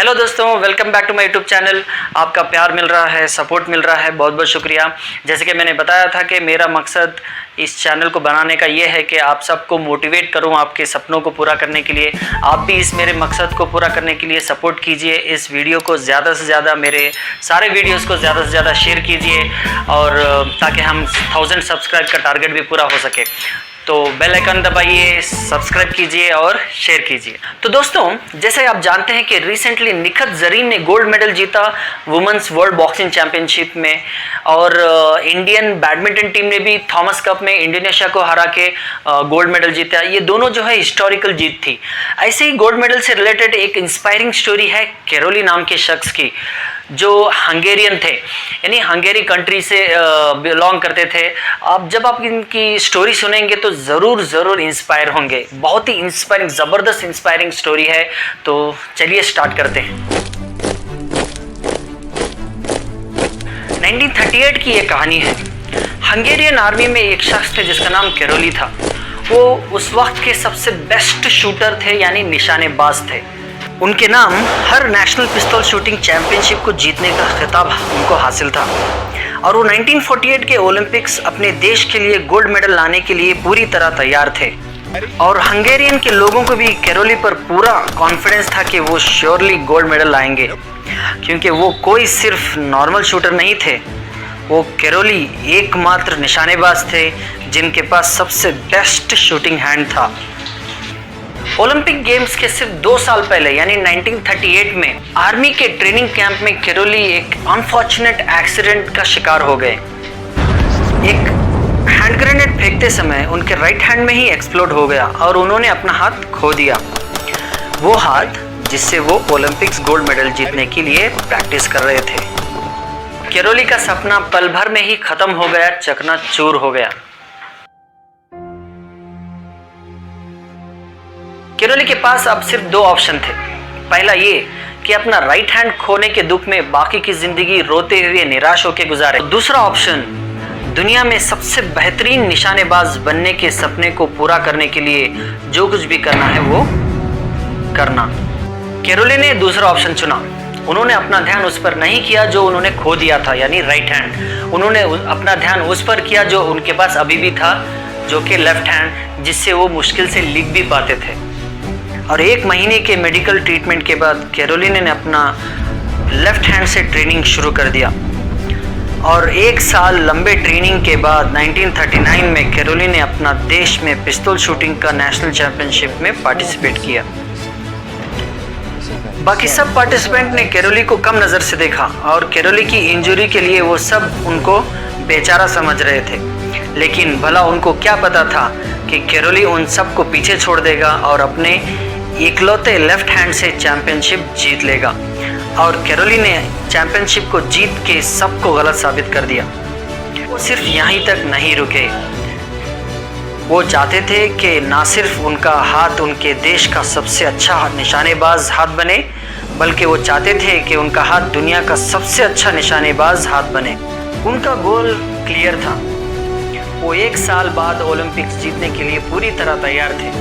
Hello दोस्तों, welcome back to my YouTube channel. आपका प्यार मिल रहा है, सपोर्ट मिल रहा है, बहुत बहुत शुक्रिया। जैसे कि मैंने बताया था कि मेरा मकसद इस चैनल को बनाने का ये है कि आप सबको मोटिवेट करूं आपके सपनों को पूरा करने के लिए। आप भी इस मेरे मकसद को पूरा करने के लिए सपोर्ट कीजिए। इस वीडियो को ज़्यादा से ज़्यादा, मेरे सारे वीडियोस को ज़्यादा से ज़्यादा शेयर कीजिए और ताकि हम 1000 सब्सक्राइब का टारगेट भी पूरा हो सके। तो बेल आइकन दबाइए, सब्सक्राइब कीजिए और शेयर कीजिए। तो दोस्तों, जैसे आप जानते हैं कि रिसेंटली निखत जरीन ने गोल्ड मेडल जीता वुमेन्स वर्ल्ड बॉक्सिंग चैंपियनशिप में, और इंडियन बैडमिंटन टीम ने भी थॉमस कप में इंडोनेशिया को हरा के गोल्ड मेडल जीता। ये दोनों जो है हिस्टोरिकल जीत थी। ऐसे ही गोल्ड मेडल से रिलेटेड एक इंस्पायरिंग स्टोरी है कैरोली नाम के शख्स की, जो हंगेरियन थे, यानी हंगेरी कंट्री से बिलोंग करते थे। जब आप इनकी स्टोरी सुनेंगे तो ज़रूर इंस्पायर होंगे। बहुत ही इंस्पायरिंग, ज़बरदस्त इंस्पायरिंग स्टोरी है। तो चलिए स्टार्ट करते हैं। 1938 की ये कहानी है। हंगेरियन आर्मी में एक शख्स थे जिसका नाम कैरोली था। वो उस वक्त के सबसे बेस्ट शूटर थे, यानी निशानेबाज थे। उनके नाम हर नेशनल पिस्तौल शूटिंग चैंपियनशिप को जीतने का खिताब उनको हासिल था, और वो 1948 के ओलंपिक्स अपने देश के लिए गोल्ड मेडल लाने के लिए पूरी तरह तैयार थे। और हंगेरियन के लोगों को भी कैरोली पर पूरा कॉन्फिडेंस था कि वो श्योरली गोल्ड मेडल लाएंगे, क्योंकि वो कोई सिर्फ नॉर्मल शूटर नहीं थे। वो कैरोली एकमात्र निशानेबाज थे जिनके पास सबसे बेस्ट शूटिंग हैंड था। ओलंपिक गेम्स के सिर्फ 2 साल पहले, यानी 1938 में आर्मी के ट्रेनिंग कैंप में कैरोली एक अनफॉर्चुनेट एक्सीडेंट का शिकार हो गए। एक हैंड ग्रेनेड फेंकते समय उनके राइट हैंड में ही एक्सप्लोड हो गया और उन्होंने अपना हाथ खो दिया। वो हाथ जिससे वो ओलंपिक्स गोल्ड मेडल जीतने के लिए प्रैक्टिस कर रहे थे। कैरोली का सपना पल भर में ही खत्म हो गया, चकनाचूर हो गया। कैरोली के पास अब सिर्फ 2 ऑप्शन थे। पहला ये कि अपना राइट हैंड खोने के दुख में बाकी की जिंदगी रोते हुए निराश होकर गुजारे। दूसरा ऑप्शन, दुनिया में सबसे बेहतरीन निशानेबाज बनने के सपने को पूरा करने के लिए जो कुछ भी करना है वो करना। कैरोली ने दूसरा ऑप्शन चुना। उन्होंने अपना ध्यान उस पर नहीं किया जो उन्होंने खो दिया था, यानी राइट हैंड। उन्होंने अपना ध्यान उस पर किया जो उनके पास अभी भी था, जो कि लेफ्ट हैंड, जिससे वो मुश्किल से लिख भी पाते थे। और 1 महीने के मेडिकल ट्रीटमेंट के बाद कैरोली ने अपना लेफ्ट हैंड से ट्रेनिंग शुरू कर दिया, और 1 साल लंबे ट्रेनिंग के बाद 1939 में कैरोली ने अपना देश में पिस्तौल शूटिंग का नेशनल चैंपियनशिप में पार्टिसिपेट किया। बाकी सब पार्टिसिपेंट ने कैरोली को कम नज़र से देखा, और कैरोली की इंजरी के लिए वो सब उनको बेचारा समझ रहे थे। लेकिन भला उनको क्या पता था कि कैरोली उन सब को पीछे छोड़ देगा और अपने इकलौते लेफ्ट हैंड से चैंपियनशिप जीत लेगा। और कैरोली ने चैंपियनशिप को जीत के सबको गलत साबित कर दिया। वो सिर्फ यहीं तक नहीं रुके। वो चाहते थे कि ना सिर्फ उनका हाथ उनके देश का सबसे अच्छा निशानेबाज हाथ बने, बल्कि वो चाहते थे कि उनका हाथ दुनिया का सबसे अच्छा निशानेबाज हाथ बने। उनका गोल क्लियर था। वो 1 साल बाद ओलंपिक्स जीतने के लिए पूरी तरह तैयार थे।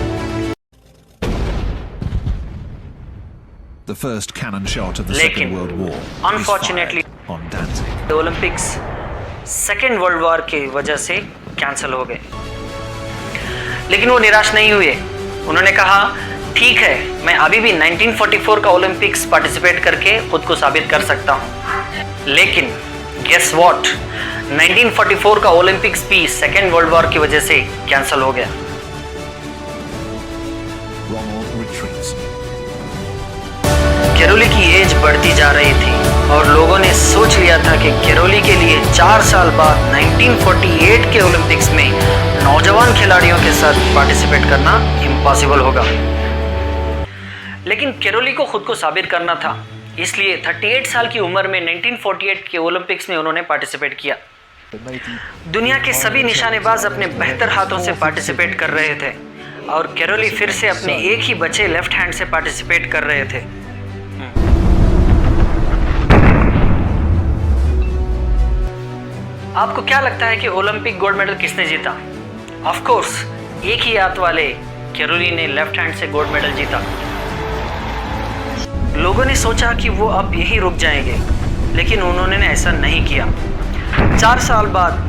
The first cannon shot of the लेकिन Second World War unfortunately on Danzig. Olympics second world war की वजह से कैंसिल हो गए। लेकिन वो निराश नहीं हुए। उन्होंने कहा, ठीक है, मैं अभी भी 1944 का ओलंपिक्स पार्टिसिपेट करके खुद को साबित कर सकता हूँ। लेकिन गेस व्हाट, 1944 का ओलंपिक्स भी सेकेंड वर्ल्ड वॉर की वजह से कैंसिल हो गया। Rommel retreats. कैरोली की एज बढ़ती जा रही थी और लोगों ने सोच लिया था कि कैरोली के लिए 4 साल बाद 1948 के ओलंपिक्स में नौजवान खिलाड़ियों के साथ पार्टिसिपेट करना इम्पॉसिबल होगा। लेकिन कैरोली को खुद को साबित करना था, इसलिए 38 साल की उम्र में 1948 के ओलंपिक्स में उन्होंने पार्टिसिपेट किया। दुनिया के सभी निशानेबाज अपने बेहतर हाथों से पार्टिसिपेट कर रहे थे, और कैरोली फिर से अपने एक ही बचे लेफ्ट हैंड से पार्टिसिपेट कर रहे थे। आपको क्या लगता है कि ओलंपिक गोल्ड मेडल किसने जीता? ऑफ कोर्स एक ही हाथ वाले कैरोली ने लेफ्ट हैंड से गोल्ड मेडल जीता। लोगों ने सोचा कि वो अब यहीं रुक जाएंगे, लेकिन उन्होंने ऐसा नहीं किया। 4 साल बाद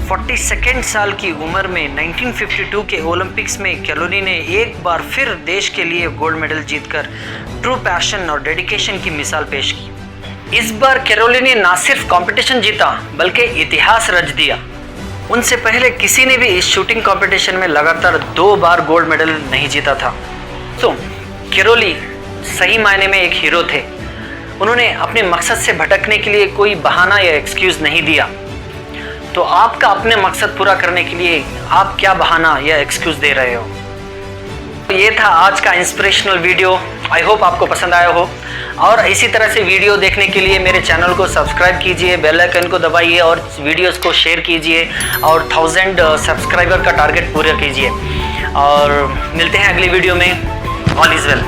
42 साल की उम्र में 1952 के ओलंपिक्स में कैरोली ने एक बार फिर देश के लिए गोल्ड मेडल जीतकर ट्रू पैशन और डेडिकेशन की मिसाल पेश की। इस बार कैरोली ने ना सिर्फ कंपटीशन जीता बल्कि इतिहास रच दिया। उनसे पहले किसी ने भी इस शूटिंग कंपटीशन में लगातार 2 बार गोल्ड मेडल नहीं जीता था। तो कैरोली सही मायने में एक हीरो थे। उन्होंने अपने मकसद से भटकने के लिए कोई बहाना या एक्सक्यूज नहीं दिया। तो आपका अपने मकसद पूरा करने के लिए आप क्या बहाना या एक्सक्यूज दे रहे हो? तो ये था आज का इंस्पिरेशनल वीडियो। आई होप आपको पसंद आया हो, और इसी तरह से वीडियो देखने के लिए मेरे चैनल को सब्सक्राइब कीजिए, बेल आइकन को दबाइए और वीडियोस को शेयर कीजिए और 1000 सब्सक्राइबर का टारगेट पूरा कीजिए। और मिलते हैं अगली वीडियो में। All is well.